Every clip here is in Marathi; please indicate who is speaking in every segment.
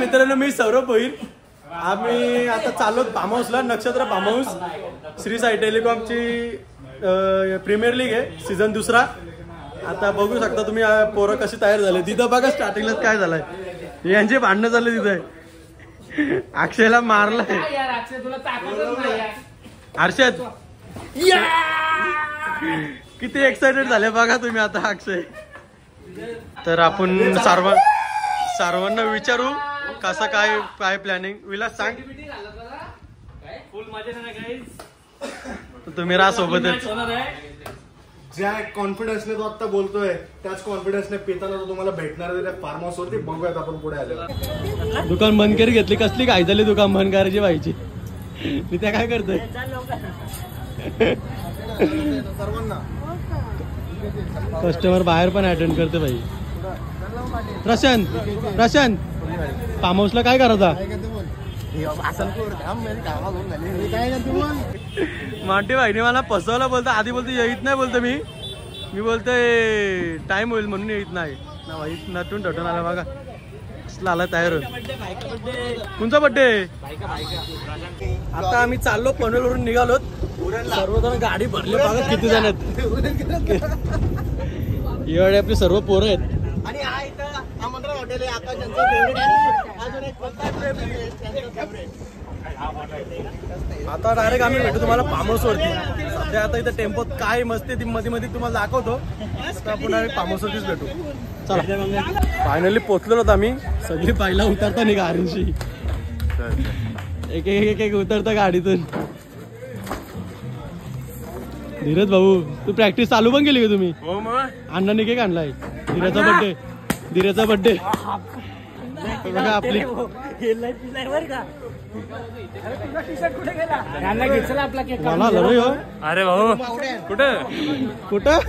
Speaker 1: मित्रांनो मी सौरभ भोईर. आम्ही आता चाललो फार्म हाऊसला, नक्षत्र फार्म हाऊस. श्री साई टेलिकॉमची प्रीमियर लीग आहे, सीझन दुसरा. आता बघू शकता तुम्ही पोरं कशी तयार झाले. तिथं बघा स्टार्टिंगलाच काय झालंय, यांचे भांडणं चालले तिथे. अक्षयला मारलाय हर्षद. किती एक्साइटेड झाले बघा तुम्ही आता अक्षय. तर आपण सर्वांना विचारू कसं काय काय प्लॅनिंग. विलास सांग.
Speaker 2: फुल मजा नाही.
Speaker 1: तुम्ही राहा सोबतच.
Speaker 3: ज्या कॉन्फिडन्सने तो आता बोलतोय त्याच कॉन्फिडन्सने पिताना तो तुम्हाला भेटणार आहे त्या फार्म हाऊस वरती. बघूयात आपण पुढे आलेलं.
Speaker 1: दुकान बंद करी घेतली. कसली काय झाली दुकान बंद करायची व्हायची. मी त्या काय करतोय
Speaker 3: सर्वांना
Speaker 1: कस्टमर बाहेर पण अटेंड करते भाई. प्रशांत फार्म हाऊसला काय करायचा. मांटी भाईने मला फसवला. बोलतो आधी बोलतो येत नाही. बोलतो मी बोलतोय टाइम होईल म्हणून येत नाही ना भाई. नटून टटून आला बघा. आला तयार होऊन. कोणचा बड्डे. आता आम्ही चाललो पनवेलवरून निघालो. सर्वजण गाडी भरली बघा किती जण आहेत. एवढे आपली सर्व पोरं आहेत. आणि हा इथं आमंत्रण हॉटेल आहे आकाशांचं फेवरेट. अजून एक आता डायरेक्ट आम्ही भेटू तुम्हाला फार्म हाऊस वरती. सध्या आता इथं टेम्पोत काय मस्ती ती मध्ये मध्ये तुम्हाला दाखवतो. आता पुन्हा फार्म हाऊस वरतीच भेटू. चला फायनली पोहोचलो होतो आम्ही. सगळी पाहिला उतरता नाही गाडीशी. एक उतरता गाडीतून. धीरज भाऊ तू प्रॅक्टिस चालू पण केली का तुम्ही.
Speaker 2: हो मग
Speaker 1: अण्णांनी केक आणलाय. धीरेचा बड्डे बघा आपली.
Speaker 2: अरे भाऊ कुठं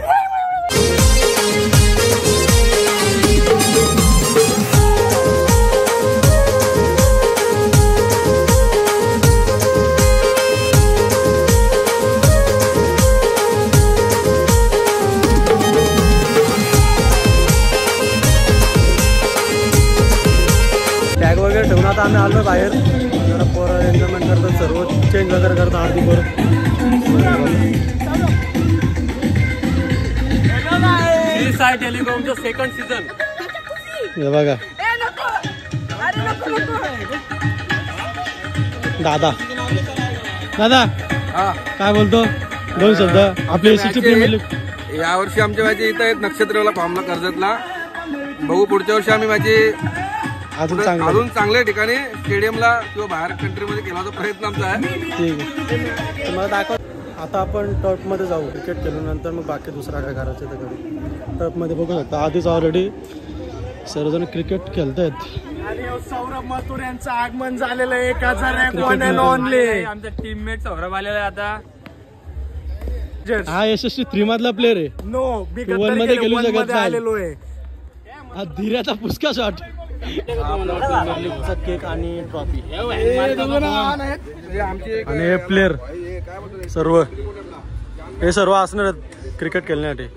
Speaker 1: बॅग वगैरे ठेवून आता आम्ही आलो बाहेर. जरा पोरं एन्जॉयमेंट करतात. सर्व चेंज वगैरे करतात अर्धी पोरं.
Speaker 2: श्री साई टेलिकॉमचं सेकंड सीझन.
Speaker 1: हे बघा दादा काय बोलतो. दोन शब्द आपली एसएसटी प्रीमियर लीग.
Speaker 4: यावर्षी आमच्या मॅची इथं आहेत नक्षत्रला फॉर्मला कर्जतला. बघू पुढच्या वर्षी आम्ही मॅची अजून चांगल्या ठिकाणी स्टेडियमला किंवा बाहेर कंट्रीमध्ये केला प्रयत्न आमचा आहे.
Speaker 1: ठीक आहे तुम्हाला दाखव. आता आपण टर्फमध्ये जाऊ. क्रिकेट खेळूनंतर मग बाकी दुसरा काय करायचं ते करू. टर्फमध्ये बघू शकता आधीच ऑलरेडी सर्वजण क्रिकेट खेळतायत.
Speaker 3: आणि सौरभ मथुर यांचं आगमन झालेलं आहे. 1001 ओनली.
Speaker 2: आमचा टीममेट सौरभ आलेला आहे आता.
Speaker 1: हा एसएसटी 3 मधला प्लेअर आहे.
Speaker 3: नो
Speaker 1: वन मध्ये खेळू शकत
Speaker 3: आलेलो आहे.
Speaker 1: हा धीराचा पुष्का शॉट. केक आणि ट्रॉफी आणि हे प्लेअर सर्व हे सर्व असणार आहेत क्रिकेट खेळण्यासाठी.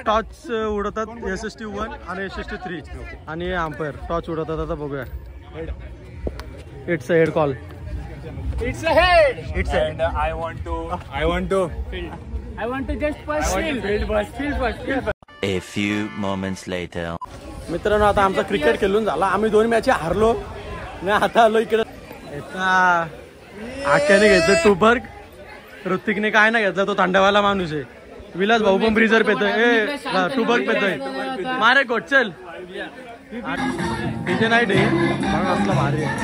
Speaker 1: टॉच उडवतात SST 1 आणि SST 3 आणि अंपायर टॉच उडवतात. आता बघूया. It's a head call.
Speaker 2: It's a head. It's a head. I want to just first field first.
Speaker 5: A few moments later.
Speaker 1: मित्रांनो आता आमचा क्रिकेट खेळून झाला. आम्ही 2 मॅच हारलो. मी आता आलो इकडे. आख्याने घेतलं टूबर्ग. ऋतिकने काय नाही घेतला. तो थंडवाला माणूस आहे. विलास भाऊ पण ब्रिजर पेतोय. टूबर्ग पेतोय. मारे गोट चल. डीजे नाईट आहे असला भारी आहे.